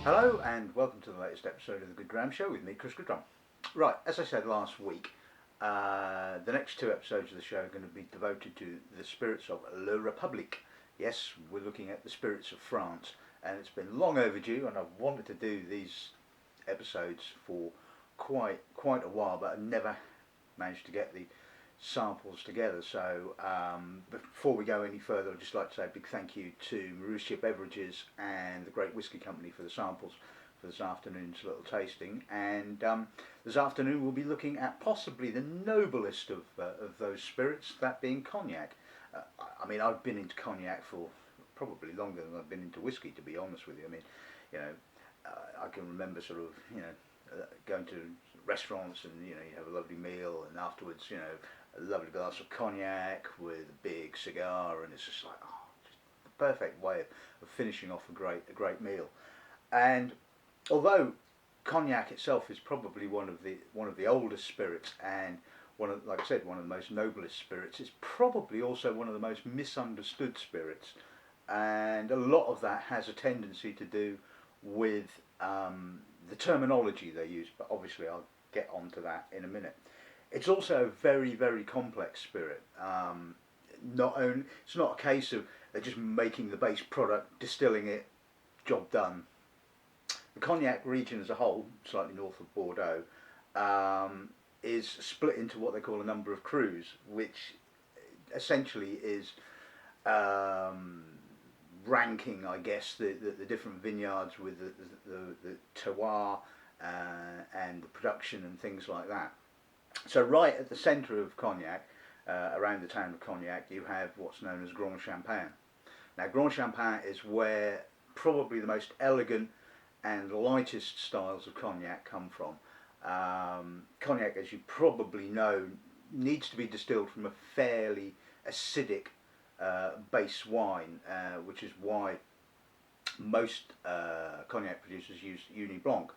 Hello and welcome to the latest episode of the Good Dram Show with me, Chris Goodrum. Right, as I said last week, the next two episodes of the show are going to be devoted to the spirits of La République. Yes, we're looking at the spirits of France, and it's been long overdue, and I've wanted to do these episodes for quite a while, but I've never managed to get the samples together. So before we go any further, I'd just like to say a big thank you to Marussia Beverages and the Great Whisky Company for the samples for this afternoon's little tasting. And this afternoon we'll be looking at possibly the noblest of those spirits, that being cognac. I mean, I've been into cognac for probably longer than I've been into whiskey, to be honest with you. I mean, you know, I can remember sort of, going to restaurants and, you have a lovely meal and afterwards, a lovely glass of cognac with a big cigar, and it's just like, just the perfect way of finishing off a great meal. And although cognac itself is probably one of the oldest spirits and like I said, one of the most noblest spirits, it's probably also one of the most misunderstood spirits, and a lot of that has a tendency to do with the terminology they use, but obviously I'll get onto that in a minute. It's also a very complex spirit. It's not a case of they're just making the base product, distilling it, job done. The cognac region as a whole, slightly north of Bordeaux, is split into what they call a number of crus, which essentially is ranking, I guess, the different vineyards with the terroir and the production and things like that. So right at the centre of Cognac, around the town of Cognac, you have what's known as Grand Champagne. Now Grand Champagne is where probably the most elegant and lightest styles of cognac come from. Cognac, as you probably know, needs to be distilled from a fairly acidic base wine, which is why most cognac producers use Uni Blanc,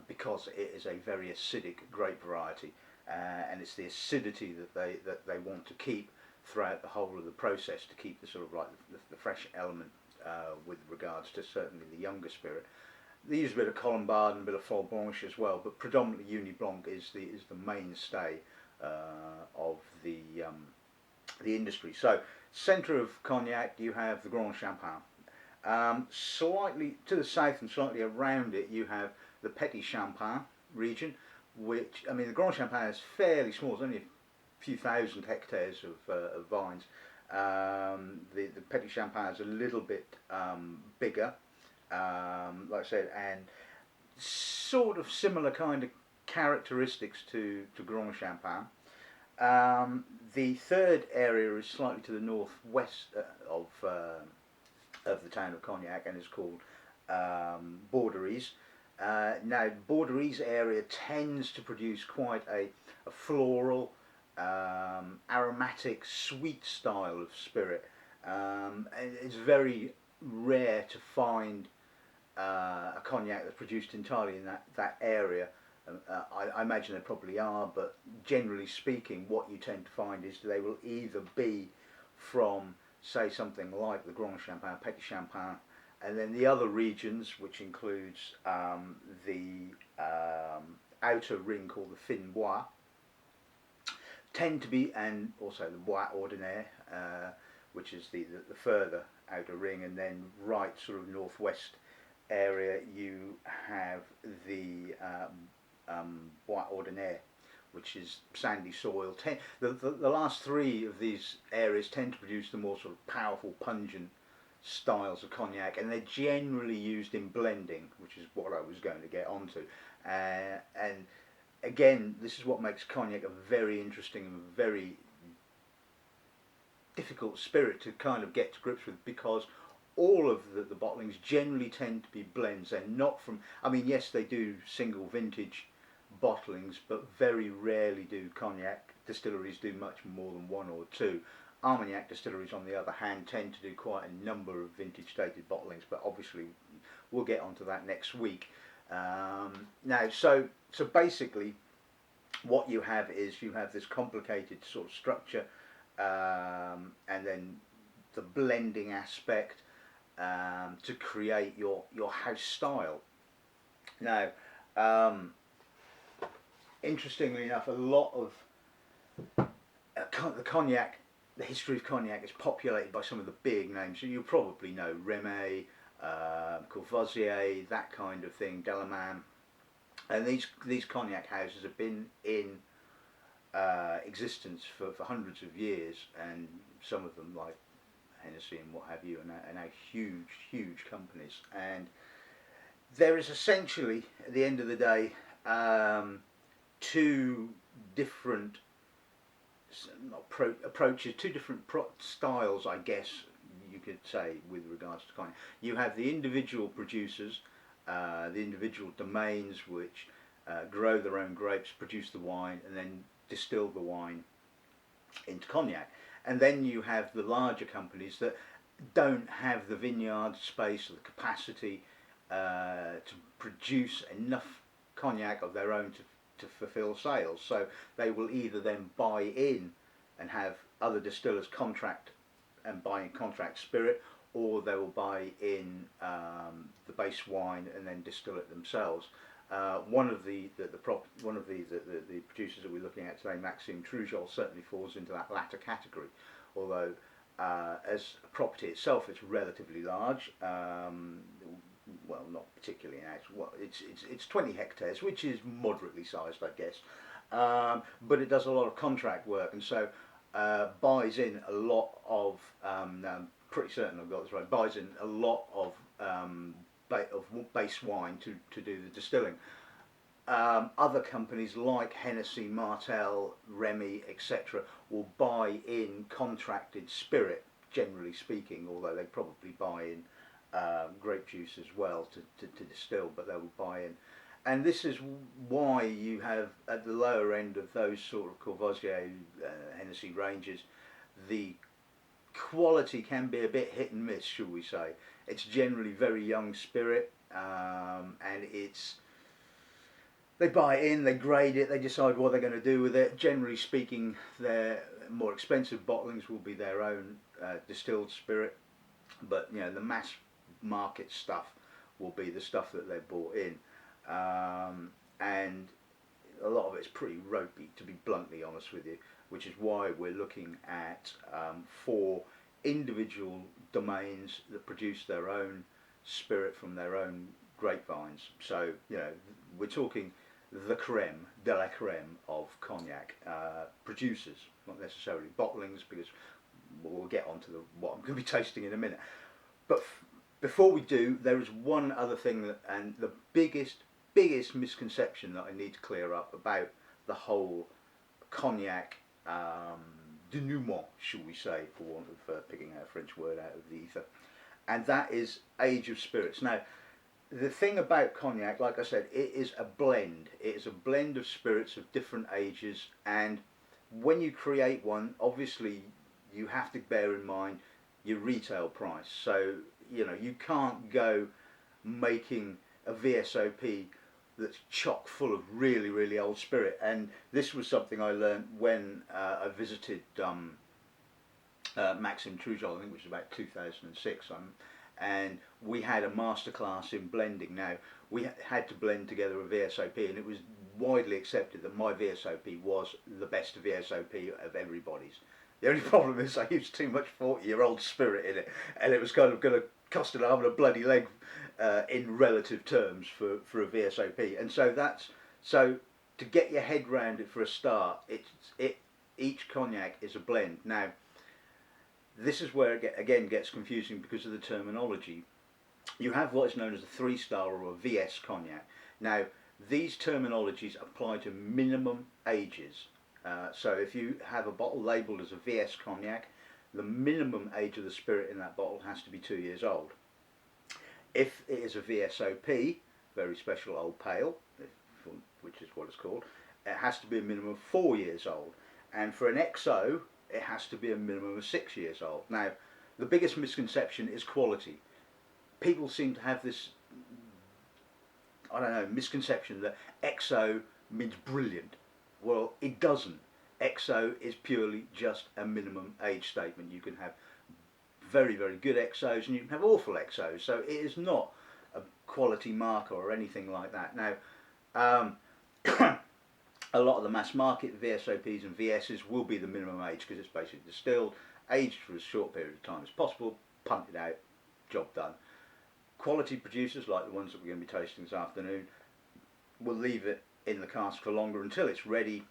because it is a very acidic grape variety, and it's the acidity that they want to keep throughout the whole of the process, to keep the sort of like the fresh element with regards to certainly the younger spirit. They use a bit of Colombard and a bit of Folle Blanche as well, but predominantly Uni Blanc is the mainstay of the industry. So centre of Cognac, you have the Grand Champagne. Slightly to the south and slightly around it, you have the Petit Champagne region, which, I mean, the Grand Champagne is fairly small. It's only a few thousand hectares of vines. The Petit Champagne is a little bit bigger, like I said, and sort of similar kind of characteristics to Grand Champagne. The third area is slightly to the northwest of the town of Cognac, and is called Borderies. Now, Borderies area tends to produce quite a floral, aromatic, sweet style of spirit. And it's very rare to find a cognac that's produced entirely in that area. I imagine there probably are, but generally speaking, what you tend to find is they will either be from, say, something like the Grand Champagne, Petit Champagne, and then the other regions, which includes the outer ring called the Fin Bois, tend to be, and also the Bois Ordinaire, which is the further outer ring, and then right sort of northwest area you have the Bois Ordinaire, which is sandy soil. The last three of these areas tend to produce the more sort of powerful, pungent styles of cognac, and they're generally used in blending, which is what I was going to get onto. And again, this is what makes cognac a very interesting and very difficult spirit to kind of get to grips with, because all of the bottlings generally tend to be blends. They're not from, I mean, yes, they do single vintage bottlings, but very rarely do cognac distilleries do much more than one or two. Armagnac distilleries, on the other hand, tend to do quite a number of vintage dated bottlings, but obviously we'll get onto that next week. Now, so basically, what you have is you have this complicated sort of structure, and then the blending aspect, to create your house style. Now, um, interestingly enough, a lot of the cognac, the history of cognac is populated by some of the big names. So you probably know Remy, Courvoisier, that kind of thing, Delaman. And these cognac houses have been in existence for hundreds of years, and some of them, like Hennessy and what have you, are now huge companies. And there is essentially, at the end of the day, two different approaches, two different styles, I guess you could say, with regards to cognac. You have the individual producers, the individual domains which grow their own grapes, produce the wine, and then distill the wine into cognac. And then you have the larger companies that don't have the vineyard space or the capacity to produce enough cognac of their own to fulfill sales. So they will either then buy in and have other distillers contract and buy in contract spirit, or they will buy in the base wine and then distill it themselves. One of the producers that we're looking at today, Maxime Trijol, certainly falls into that latter category. Although as a property itself, it's relatively large. Well, not particularly now. Well, it's 20 hectares, which is moderately sized, I guess. But it does a lot of contract work, and so buys in a lot of. I'm pretty certain I've got this right. Buys in a lot of base wine to do the distilling. Other companies like Hennessy, Martell, Remy, etc. will buy in contracted spirit, generally speaking, although they probably buy in grape juice as well to distill, but they will buy in. And this is why you have, at the lower end of those sort of Courvoisier, Hennessy ranges, the quality can be a bit hit and miss, shall we say. It's generally very young spirit, and they buy it in, they grade it, they decide what they're going to do with it. Generally speaking, their more expensive bottlings will be their own distilled spirit, but you know, the mass market stuff will be the stuff that they've bought in, and a lot of it's pretty ropey, to be bluntly honest with you, which is why we're looking at 4 individual domains that produce their own spirit from their own grapevines. So you know, we're talking the creme de la creme of cognac producers, not necessarily bottlings, because we'll get on to what I'm going to be tasting in a minute. But before we do, there is one other thing that, and the biggest misconception that I need to clear up about the whole cognac denouement, shall we say, for want of picking a French word out of the ether, and that is age of spirits. Now, the thing about cognac, like I said, it is a blend. It is a blend of spirits of different ages, and when you create one, obviously you have to bear in mind your retail price. So you know, you can't go making a VSOP that's chock full of really old spirit. And this was something I learned when I visited Maxime Trijol, I think, which was about 2006, and we had a masterclass in blending. Now, we had to blend together a VSOP, and it was widely accepted that my VSOP was the best VSOP of everybody's. The only problem is I used too much 40-year-old spirit in it, and it was kind of going to cost an arm and a bloody leg in relative terms for a VSOP. And so to get your head round it for a start, each cognac is a blend. Now, this is where it again gets confusing because of the terminology. You have what is known as a 3-star or a VS cognac. Now, these terminologies apply to minimum ages. So if you have a bottle labelled as a VS cognac, the minimum age of the spirit in that bottle has to be 2 years old. If it is a VSOP, very special old pale, which is what it's called, it has to be a minimum of 4 years old. And for an XO, it has to be a minimum of 6 years old. Now, the biggest misconception is quality. People seem to have this, I don't know, misconception that XO means brilliant. Well, it doesn't. XO is purely just a minimum age statement. You can have very, very good XOs, and you can have awful XOs. So it is not a quality marker or anything like that. Now, a lot of the mass market VSOPs and VSs will be the minimum age because it's basically distilled, aged for as short period of time as possible, pumped it out, job done. Quality producers like the ones that we're going to be tasting this afternoon will leave it in the cask for longer until it's ready.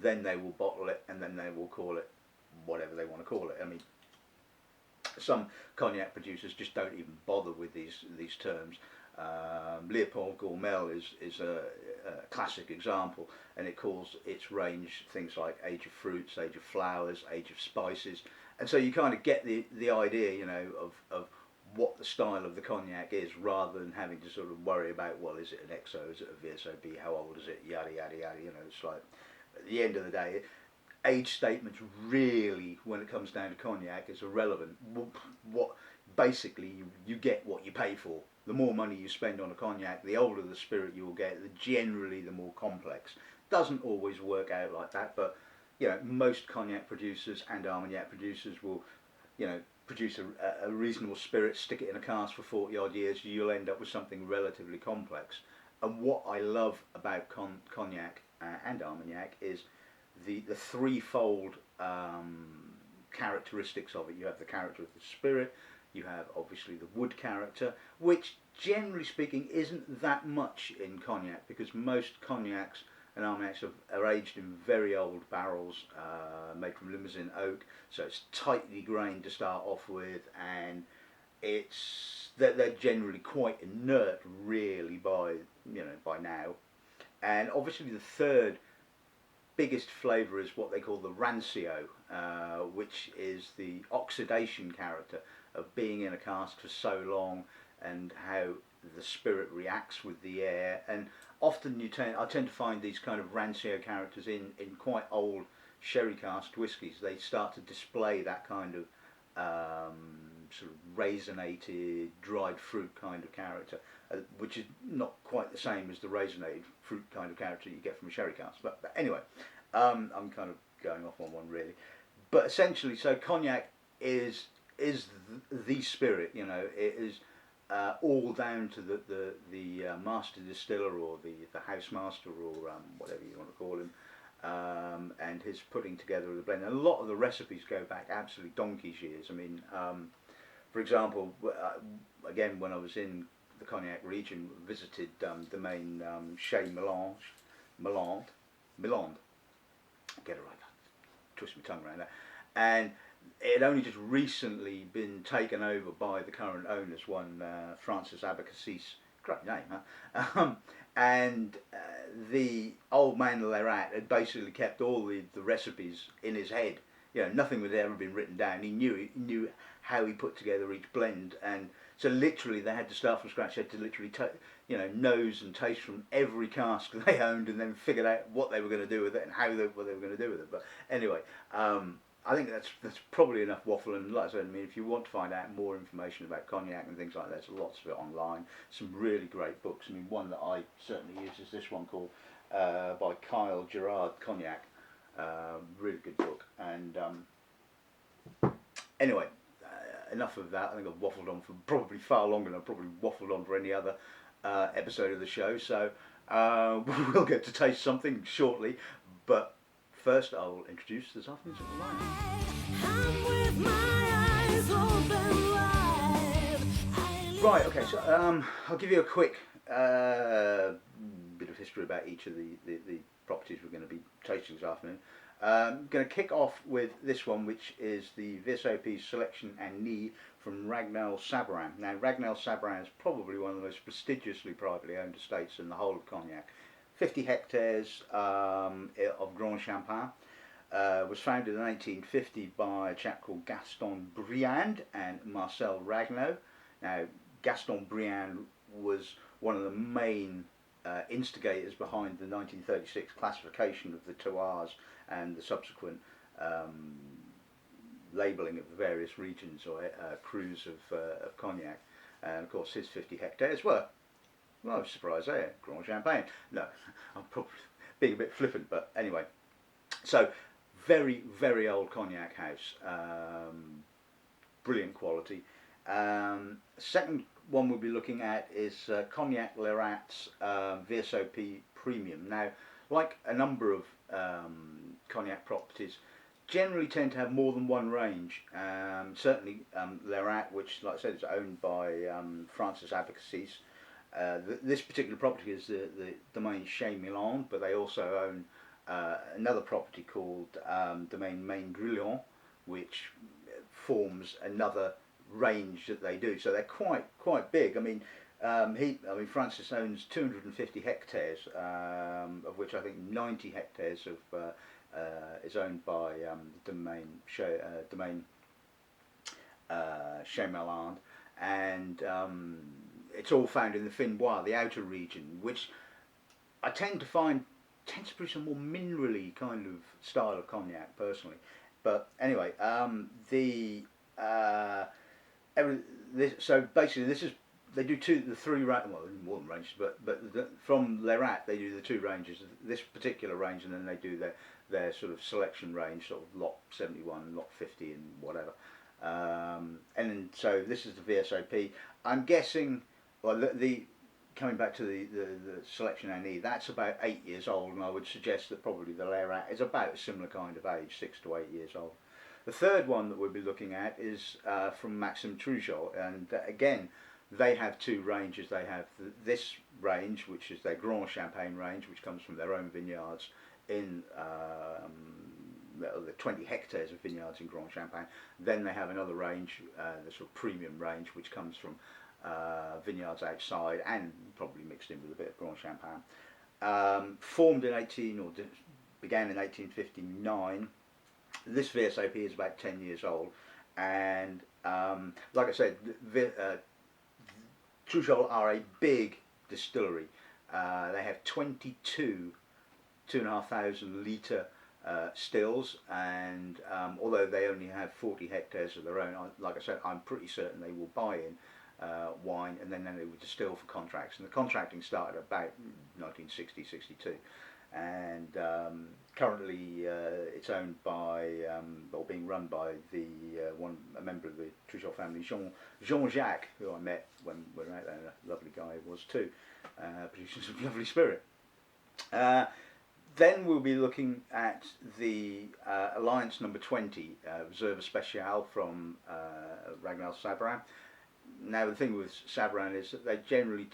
Then they will bottle it, and then they will call it whatever they want to call it. I mean, some cognac producers just don't even bother with these terms. Leopold Gourmel is a classic example, and it calls its range things like age of fruits, age of flowers, age of spices, and so you kind of get the idea, you know, of what the style of the cognac is, rather than having to sort of worry about, well, is it an XO, is it a VSOP, how old is it, yada yada yada. You know, it's like at the end of the day, age statements really, when it comes down to cognac, is irrelevant. What basically you get what you pay for. The more money you spend on a cognac, the older the spirit you will get. Generally, the more complex. Doesn't always work out like that, but you know, most cognac producers and Armagnac producers will, you know, produce a reasonable spirit, stick it in a cask for 40 odd years, you'll end up with something relatively complex. And what I love about cognac and Armagnac is the threefold characteristics of it. You have the character of the spirit, you have obviously the wood character, which generally speaking isn't that much in cognac, because most cognacs and Armagnacs are aged in very old barrels made from Limousin oak, so it's tightly grained to start off with, and they're generally quite inert really by now. And obviously the third biggest flavour is what they call the rancio, which is the oxidation character of being in a cask for so long, and how the spirit reacts with the air. And often I tend to find these kind of rancio characters in quite old sherry cask whiskies. They start to display that kind of sort of raisinated, dried fruit kind of character, which is not quite the same as the raisinated fruit kind of character you get from a sherry cask. But anyway, I'm kind of going off on one really. But essentially, so cognac is the spirit. You know, it is all down to the master distiller, or the house master, or whatever you want to call him, and his putting together of the blend. And a lot of the recipes go back absolutely donkey's years. I mean, for example, again, when I was in the Cognac region, visited the main Chez Milland, get it right, twist my tongue around that, and it had only just recently been taken over by the current owners, one Francis Abacassis, great name, huh? And the old man Leyrat had basically kept all the recipes in his head. You know, nothing had ever been written down. He knew how he put together each blend, and so literally they had to start from scratch. They had to literally nose and taste from every cask they owned, and then figured out what they were going to do with it and what they were going to do with it. But anyway, I think that's probably enough waffle. And like I said, I mean, if you want to find out more information about cognac and things like that, there's lots of it online. Some really great books. I mean, one that I certainly use is this one called by Kyle Gerard, Cognac. Really good book. And anyway, enough of that. I think I've waffled on for probably far longer than I've probably waffled on for any other episode of the show. So we'll get to taste something shortly, but first, I will introduce this afternoon's wine. Right, okay, so I'll give you a quick bit of history about each of the properties we're going to be tasting this afternoon. I'm going to kick off with this one, which is the VSOP Selection and Nid from Ragnaud-Sabourin. Now, Ragnaud-Sabourin is probably one of the most prestigiously privately owned estates in the whole of Cognac. 50 hectares of Grand Champagne. Was founded in 1850 by a chap called Gaston Briand and Marcel Ragnaud. Now, Gaston Briand was one of the main instigators behind the 1936 classification of the terroirs and the subsequent labelling of the various regions or crus of Cognac. And of course, his 50 hectares were, well, I was surprised there, Grand Champagne. No, I'm probably being a bit flippant, but anyway. So, very, very old cognac house. brilliant quality. Second one we'll be looking at is Cognac Leyrat's VSOP Premium. Now, like a number of cognac properties, generally tend to have more than one range. Certainly Leyrat, which, like I said, is owned by Francis Advocacies. This particular property is the domain Chez Milan, but they also own another property called domain Main Grillon, which forms another range that they do. So they're quite big. I mean, Francis owns 250 hectares, of which I think 90 hectares is owned by domain Chez Milan, and it's all found in the Finois, the outer region, which I tend to find tends to produce a more minerally kind of style of cognac personally. But anyway, so basically this is, they do three ranges, well more than ranges, but from Leyrat they do the two ranges, this particular range, and then they do their sort of selection range, sort of lot 71, lot 50 and whatever. And then, so this is the VSOP. I'm guessing, well, coming back to the selection NE, that's about 8 years old, and I would suggest that probably the Leyrat is about a similar kind of age, 6 to 8 years old. The third one that we'll be looking at is from Maxime Trijol, and again, they have two ranges. They have this range, which is their Grand Champagne range, which comes from their own vineyards in the 20 hectares of vineyards in Grand Champagne. Then they have another range, the sort of premium range, which comes from vineyards outside and probably mixed in with a bit of Grand Champagne. Formed in began in 1859. This VSOP is about 10 years old, and like I said, Trijol are a big distillery. They have 22 2,500 litre stills, and although they only have 40 hectares of their own, like I said, I'm pretty certain they will buy in wine, and then they will distill for contracts. And the contracting started about 1960-62, and currently it's owned by, or being run by a member of the Trijol family, Jean-Jacques, who I met when we were out there. A lovely guy he was too, producing some lovely spirit. Then we'll be looking at the Alliance number 20, Reserve Spéciale from Ragnaud-Sabourin. Now the thing with Sabourin is that they generally,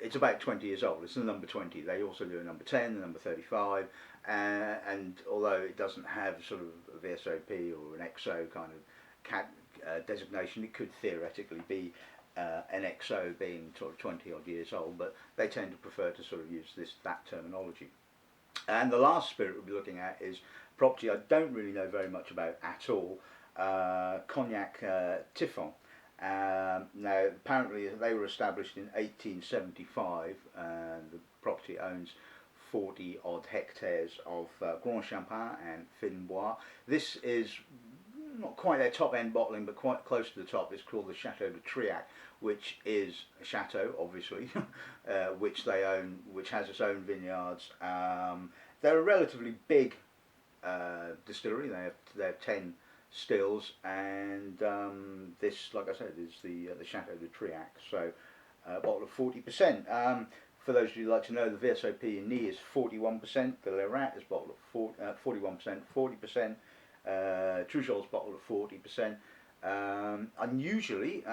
it's about 20 years old, it's the number 20. They also do a number 10, a number 35, and although it doesn't have sort of a VSOP or an XO kind of designation, it could theoretically be an XO, being sort of 20 odd years old, but they tend to prefer to sort of use that terminology. And the last spirit we'll be looking at is property I don't really know very much about at all, Cognac Tiffon. Now apparently they were established in 1875, and the property owns 40 odd hectares of Grand Champagne and Finois. This is not quite their top end bottling, but quite close to the top. It's called the Chateau de Triac, which is a chateau, obviously, which they own, which has its own vineyards. They're a relatively big distillery. They have 10 stills, and this, like I said, is the Chateau de Triac. So a bottle of 40%. For those of you who like to know, the VSOP in NE is 41%. The Leyrat is bottled at 41%, 40%. Trijol's bottled at 40%. Unusually,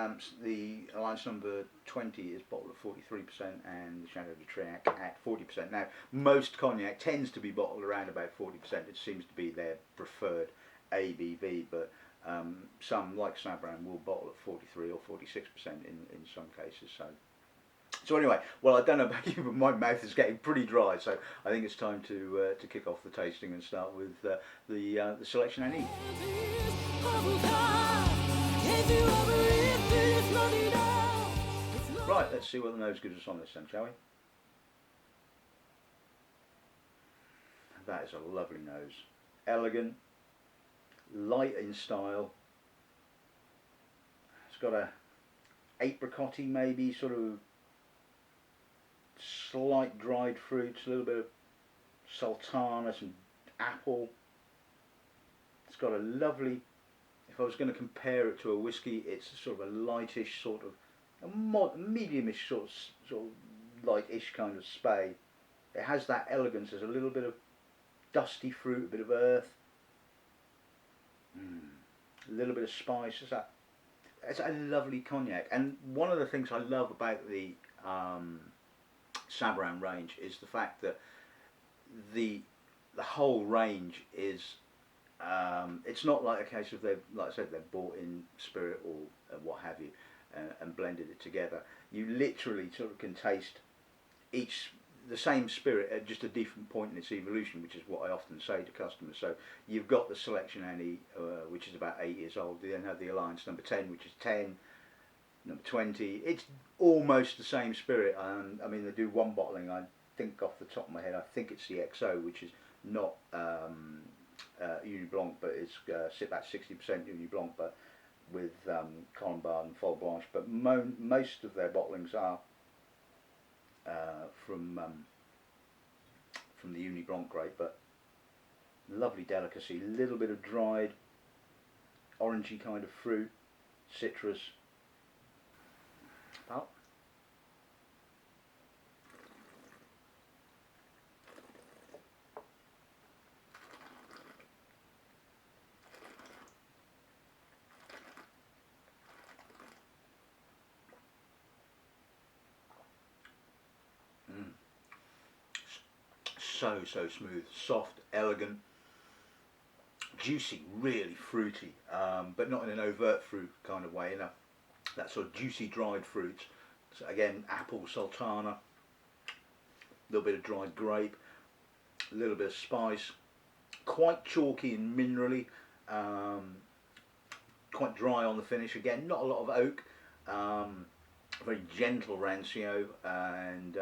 the Alliance number 20 is bottled at 43%, and the Chateau de Triac at 40%. Now, most cognac tends to be bottled around about 40%. It seems to be their preferred ABV, but some, like Sabourin, will bottle at 43 or 46% in some cases. So anyway, well, I don't know about you, but my mouth is getting pretty dry, so I think it's time to kick off the tasting and start with the selection I need. Right, let's see what the nose gives us on this then, shall we? That is a lovely nose. Elegant, light in style. It's got a apricot-y, maybe, sort of slight dried fruits, a little bit of sultana, some apple. It's got a lovely if I was going to compare it to a whiskey, it's sort of a lightish sort of, a mediumish sort of lightish kind of spey. It has that elegance. There's a little bit of dusty fruit, a bit of earth, a little bit of spice. It's a lovely cognac. And one of the things I love about the Sabourin range is the fact that the whole range is, it's not like a case of they've, like I said, they've bought in spirit or what have you and blended it together. You literally sort of can taste the same spirit at just a different point in its evolution, which is what I often say to customers. So you've got the Selection Annie, which is about 8 years old. You then have the Alliance number 10, which is 10, number 20. It's almost the same spirit. I mean, they do one bottling, I think off the top of my head, I think it's the XO, which is not Uni Blanc, but it's about 60% Uni Blanc, but with Colombard and Folle Blanche. But most of their bottlings are from the Uni Blanc grape, but lovely delicacy. A little bit of dried, orangey kind of fruit, citrus. Oh. So smooth, soft, elegant, juicy, really fruity, but not in an overt fruit kind of way, you know, that sort of juicy dried fruits. So again, apple, sultana, a little bit of dried grape, a little bit of spice, quite chalky and minerally, quite dry on the finish. Again, not a lot of oak, very gentle rancio, and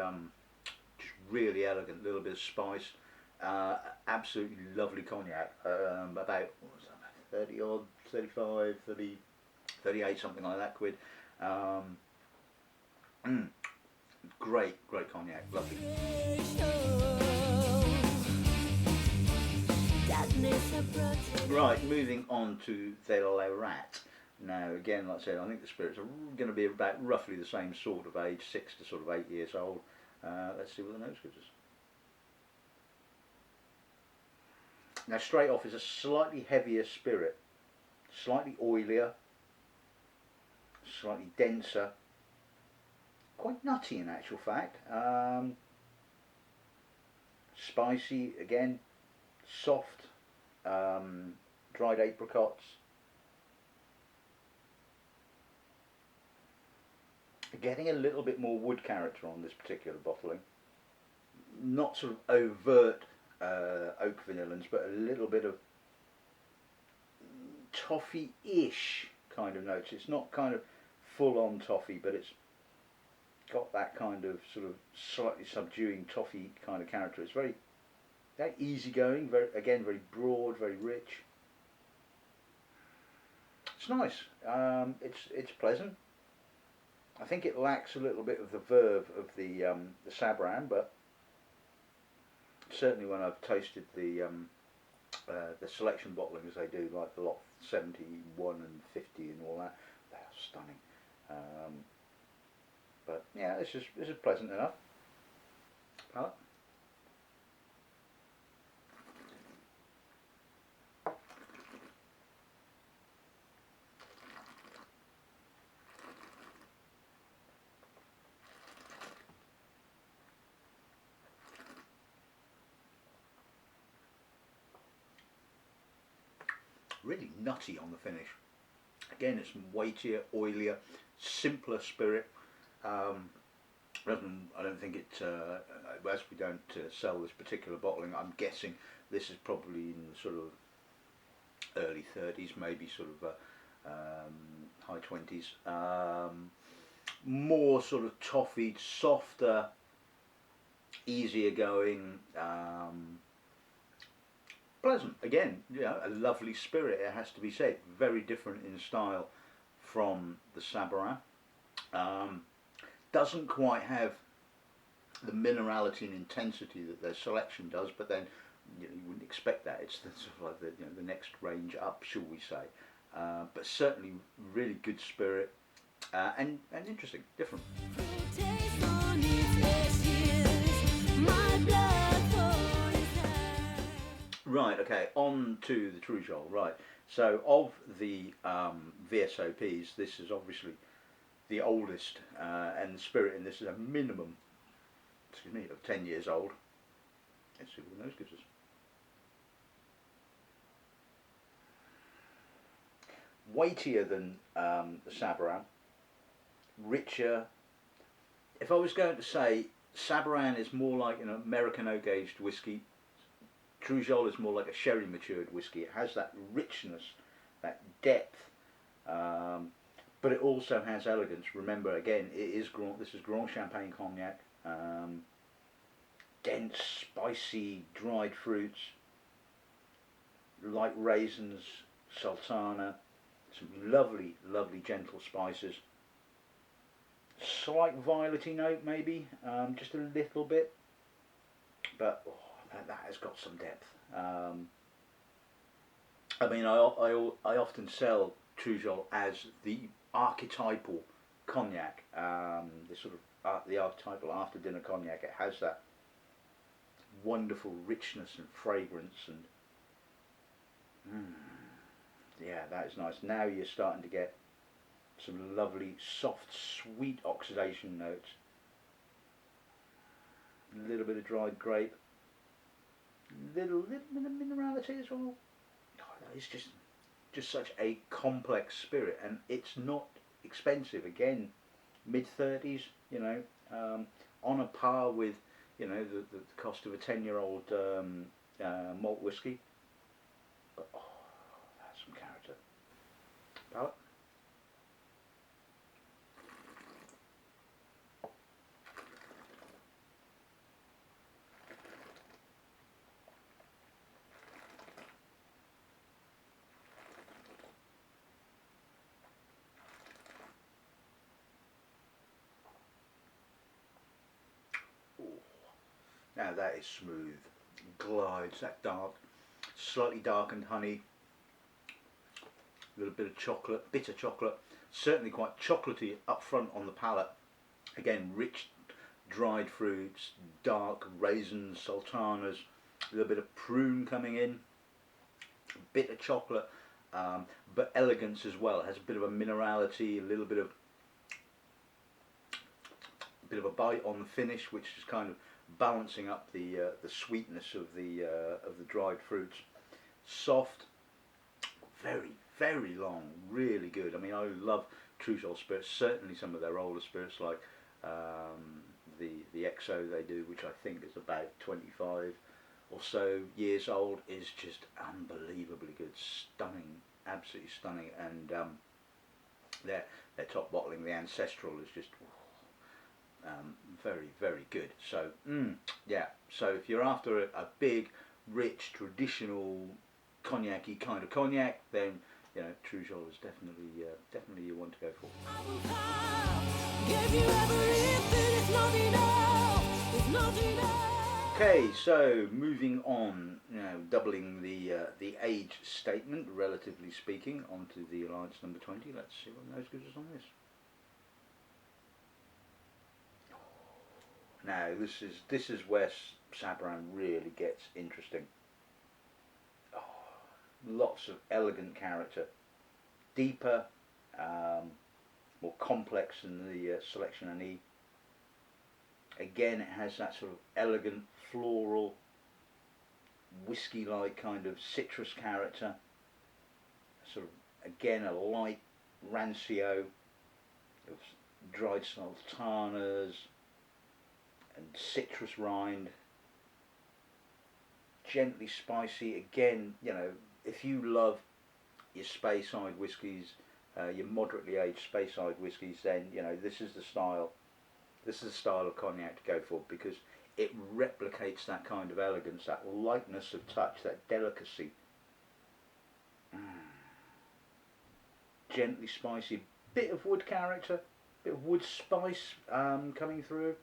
really elegant, little bit of spice, absolutely lovely cognac, about, what was that, 30 odd, 35, 30, 38, something like that quid. Great cognac, lovely. Right, moving on to the Leyrat. Now again, like I said, I think the spirits are going to be about roughly the same sort of age, 6 to sort of 8 years old. Let's see what the nose gives us. Now straight off is a slightly heavier spirit, slightly oilier, slightly denser, quite nutty in actual fact, spicy again, soft, dried apricots. Getting a little bit more wood character on this particular bottling. Not sort of overt oak vanillins, but a little bit of toffee-ish kind of notes. It's not kind of full-on toffee, but it's got that kind of sort of slightly subduing toffee kind of character. It's very easygoing, very broad, very rich. It's nice. It's pleasant. I think it lacks a little bit of the verve of the Sabourin, but certainly when I've tasted the selection bottlings they do, like the lot 71 and 50 and all that, they are stunning. But yeah, this is pleasant enough. Palate. Really nutty on the finish. Again, it's weightier, oilier, simpler spirit. I don't think it, as we don't sell this particular bottling, I'm guessing this is probably in the sort of early 30s, maybe sort of high 20s. More sort of toffeed, softer, easier going, pleasant. Again, you know, a lovely spirit, it has to be said. Very different in style from the Sabourin. Doesn't quite have the minerality and intensity that their selection does, but then you wouldn't expect that. It's the, sort of like the next range up, shall we say. but certainly really good spirit, and interesting, different. Right, okay, on to the Trijol. Right, so of the VSOPs, this is obviously the oldest, and the spirit in this is a minimum, excuse me, of 10 years old. Let's see what the nose gives us. Weightier than the Sabourin, richer. If I was going to say, Sabourin is more like an American oak-aged whiskey, Trijol is more like a sherry matured whiskey. It has that richness, that depth, but it also has elegance. Remember, again, this is Grand Champagne Cognac, dense, spicy, dried fruits, light raisins, sultana, some lovely, lovely gentle spices. Slight violety note maybe, just a little bit, but that has got some depth. I mean, I often sell Trijol as the archetypal cognac, the sort of the archetypal after dinner cognac. It has that wonderful richness and fragrance, and yeah, that is nice. Now you're starting to get some lovely soft sweet oxidation notes, a little bit of dried grape, little bit of minerality as well. It's just such a complex spirit, and it's not expensive. Again, mid-30s, you know, on a par with, you know, the cost of a 10-year-old malt whiskey. But that's some character. Palate. Now that is smooth, glides, that dark, slightly darkened honey, a little bit of chocolate, bitter chocolate, certainly quite chocolatey up front on the palate. Again, rich dried fruits, dark raisins, sultanas, a little bit of prune coming in, bitter chocolate, but elegance as well. It has a bit of a minerality, a little bit of a bite on the finish, which is kind of balancing up the sweetness of the dried fruits. Soft, very, very long, really good. I mean, I love Trijol spirits. Certainly some of their older spirits, like the XO they do, which I think is about 25 or so years old, is just unbelievably good. Stunning, absolutely stunning. And their top bottling, the Ancestral, is just very, very good. So yeah, so if you're after a big, rich, traditional cognac-y kind of cognac, then you know Trijol is definitely you want to go for. Okay, so moving on, you know, doubling the age statement, relatively speaking, onto the Alliance number 20. Let's see what nose gives us on this. Now this is where Sabourin really gets interesting. Oh, lots of elegant character, deeper, more complex than the Selection Annie. Again, it has that sort of elegant, floral, whiskey-like kind of citrus character. Sort of again a light rancio of dried sultanas and citrus rind, gently spicy. Again, you know, if you love your Speyside whiskies, your moderately aged Speyside whiskies, then you know this is the style. This is the style of cognac to go for, because it replicates that kind of elegance, that lightness of touch, that delicacy. Gently spicy, bit of wood character, bit of wood spice coming through.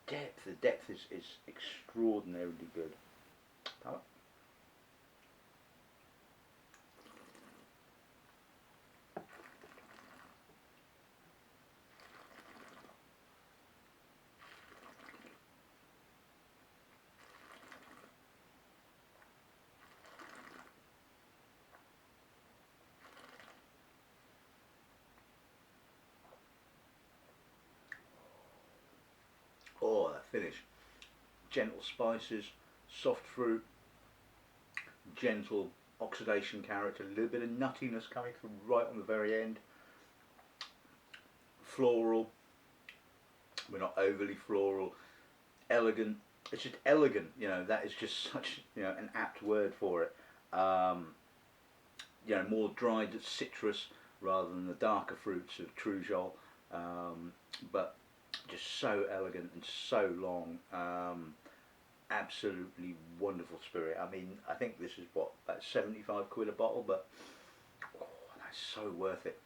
The depth is extraordinarily good. Palate. finish. Gentle spices, soft fruit, gentle oxidation character, a little bit of nuttiness coming through right on the very end. Floral, we're not overly floral. Elegant, it's just elegant, you know, that is just such, you know, an apt word for it. You know, more dried citrus rather than the darker fruits of Trijol, but just so elegant and so long. Absolutely wonderful spirit. I mean, I think this is what, about 75 quid a bottle, but oh, that's so worth it.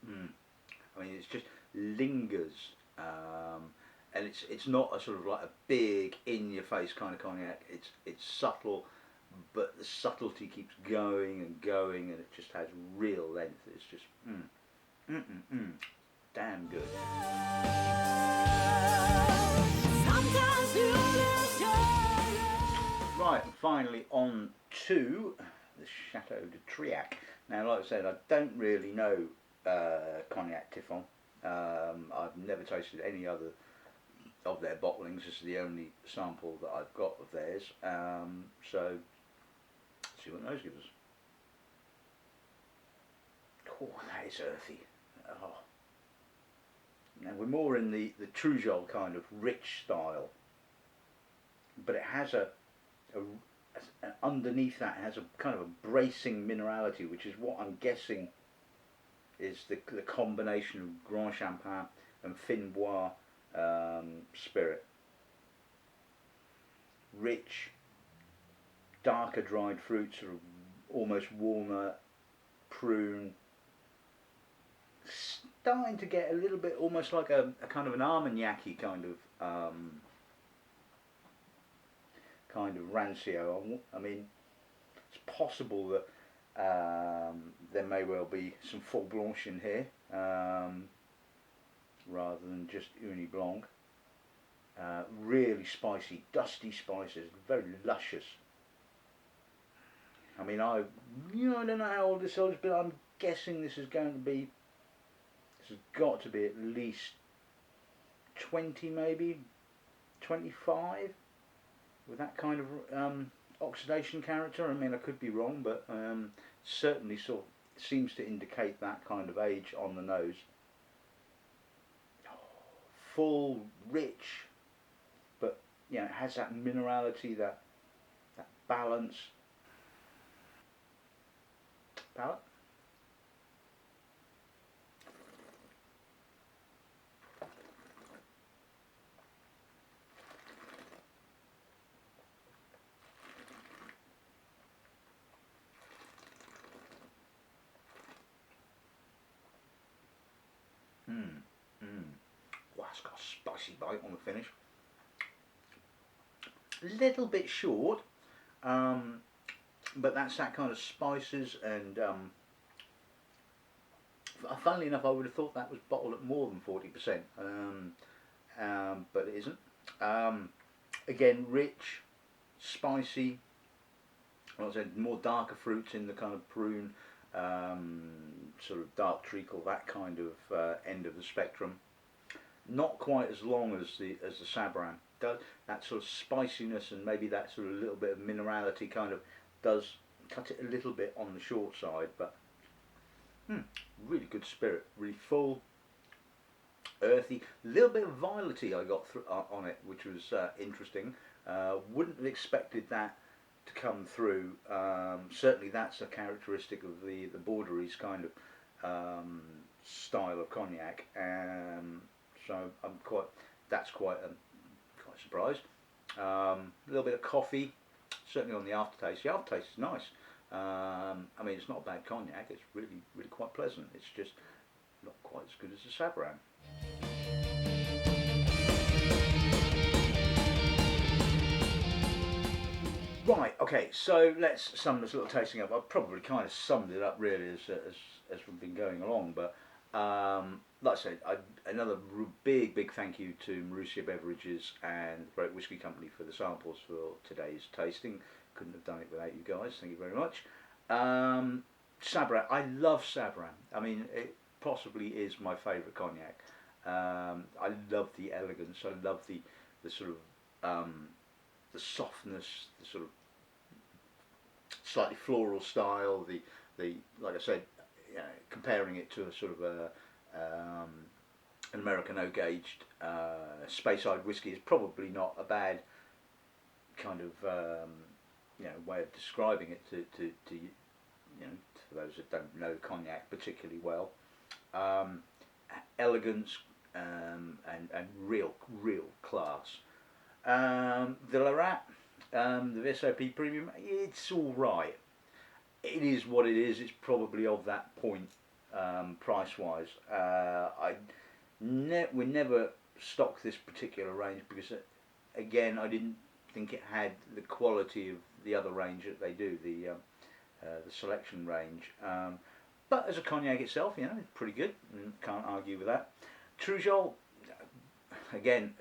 I mean, it's just lingers, and it's not a sort of like a big in your face kind of cognac. It's subtle, but the subtlety keeps going and going, and it just has real length. It's just damn good. Right, and finally on to the Chateau de Triac. Now, like I said, I don't really know Cognac Tiffon. I've never tasted any other of their bottlings. This is the only sample that I've got of theirs. So, let's see what those give us. Oh, that is earthy. Oh. Now, we're more in the Trijol kind of rich style, but it has underneath that it has a kind of a bracing minerality, which is what I'm guessing is the combination of Grand Champagne and Finois spirit. Rich, darker dried fruits, sort of almost walnut, prune, starting to get a little bit almost like a kind of an Armagnac-y kind of rancio. I mean, it's possible that there may well be some Fol Blanche in here, rather than just Uni Blanc. Really spicy, dusty spices, very luscious. I mean, I don't know how old this is, but I'm guessing this has got to be at least 20, maybe 25, with that kind of oxidation character. I mean, I could be wrong, but certainly sort of seems to indicate that kind of age on the nose. Full, rich, but you know, it has that minerality, that balance. Palate. Wow, it's got a spicy bite on the finish. A little bit short, but that's that kind of spices, and funnily enough, I would have thought that was bottled at more than 40%, but it isn't. Again, rich, spicy. Like I said, more darker fruits in the kind of prune, sort of dark treacle, that kind of end of the spectrum. Not quite as long as the Sabourin. That sort of spiciness and maybe that sort of little bit of minerality kind of does cut it a little bit on the short side, but really good spirit, really full, earthy, a little bit of violety I got on it, which was interesting. Wouldn't have expected that to come through. Certainly that's a characteristic of the Borderies kind of style of cognac, so I'm quite surprised. A little bit of coffee, certainly on the aftertaste. The aftertaste is nice. I mean, it's not a bad cognac. It's really, really quite pleasant. It's just not quite as good as the Sabourin. Right, okay, so let's sum this little tasting up. I've probably kind of summed it up really as we've been going along, but like I said, another big thank you to Marussia Beverages and the Great Whisky Company for the samples for today's tasting. Couldn't have done it without you guys, thank you very much. Sabourin, I love Sabourin. I mean, it possibly is my favourite cognac. I love the elegance, I love the the sort of the softness, the sort of slightly floral style, the like I said, comparing it to a sort of an American oak aged Speyside whiskey is probably not a bad kind of way of describing it to for those that don't know cognac particularly well. Elegance and real class. The Leyrat, the VSOP Premium, it's all right. It is what it is. It's probably of that point price wise. We never stocked this particular range because, again, I didn't think it had the quality of the other range that they do, the selection range. But as a cognac itself, it's pretty good. Can't argue with that. Trijol, again,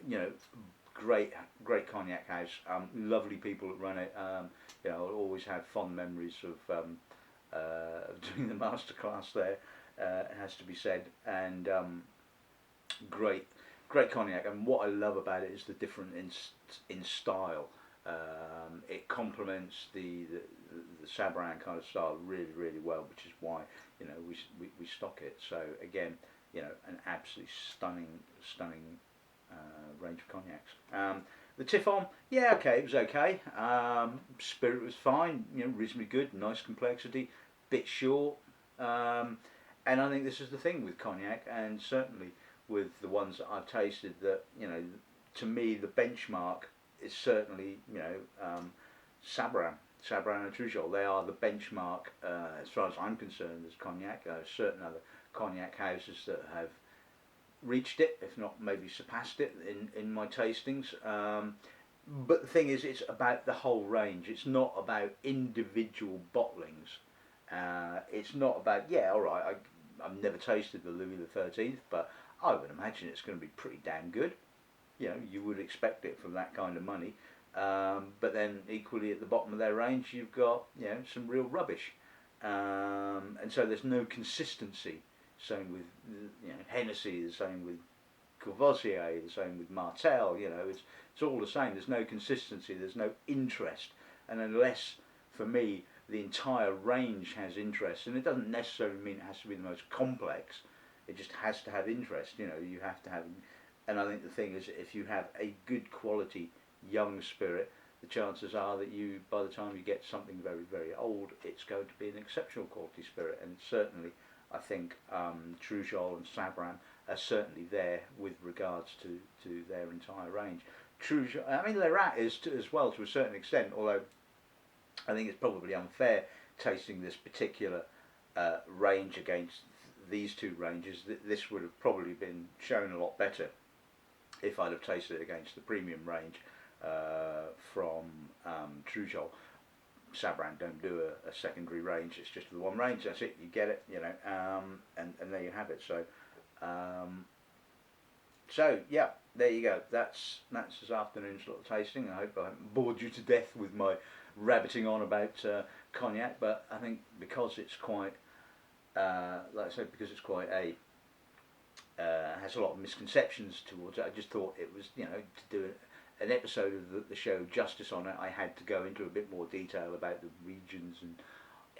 great cognac house. Lovely people that run it. I'll always have fond memories of doing the masterclass there. It has to be said, and great cognac. And what I love about it is the different in style. It complements the Sabourin kind of style really well, which is why we stock it. So again, an absolutely stunning range of cognacs. The Tiffon, yeah, okay, it was okay. Spirit was fine, reasonably good, nice complexity, bit short. And I think this is the thing with cognac, and certainly with the ones that I've tasted, that to me the benchmark is certainly Sabourin and Trijol. They are the benchmark as far as I'm concerned as cognac. Certain other cognac houses that have reached it, if not maybe surpassed it in my tastings. But the thing is, it's about the whole range. It's not about individual bottlings. It's not about, alright, I've never tasted the Louis XIII, but I would imagine it's going to be pretty damn good. You would expect it from that kind of money. But then equally at the bottom of their range, you've got some real rubbish. And so there's no consistency. Same with Hennessy, the same with Courvoisier, the same with Martell. It's all the same. There's no consistency. There's no interest. And unless, for me, the entire range has interest, and it doesn't necessarily mean it has to be the most complex. It just has to have interest. You have to have. And I think the thing is, if you have a good quality young spirit, the chances are that by the time you get something very old, it's going to be an exceptional quality spirit. And certainly, I think Trijol and Sabourin are certainly there with regards to their entire range. Trijol, I mean, Leyrat is as well to a certain extent, although I think it's probably unfair tasting this particular range against these two ranges. This would have probably been shown a lot better if I'd have tasted it against the premium range from Trijol. Sabourin don't do a secondary range. It's just the one range. That's it. You get it. And there you have it. So yeah, there you go. That's this afternoon's little tasting. I hope I haven't bored you to death with my rabbiting on about cognac, but I think because it's quite, like I said, because it's quite has a lot of misconceptions towards it. I just thought it was, to do an episode of the show justice on it, I had to go into a bit more detail about the regions and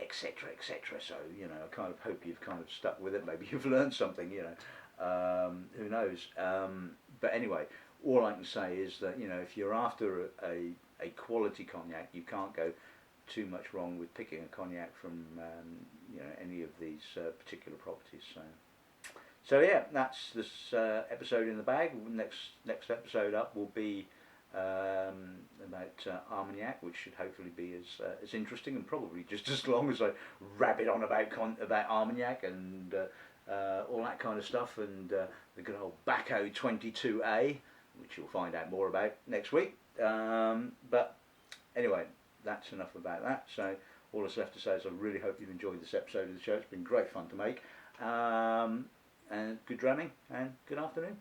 etc. So I kind of hope you've kind of stuck with it. Maybe you've learned something. Who knows? But anyway, all I can say is that if you're after a quality cognac, you can't go too much wrong with picking a cognac from any of these particular properties. So yeah, that's this episode in the bag. Next episode up will be about Armagnac, which should hopefully be as interesting and probably just as long as I rabbit on about Armagnac and all that kind of stuff, and the good old Baco 22A, which you'll find out more about next week. But anyway, that's enough about that. So all that's left to say is I really hope you've enjoyed this episode of the show. It's been great fun to make. And good drumming and good afternoon.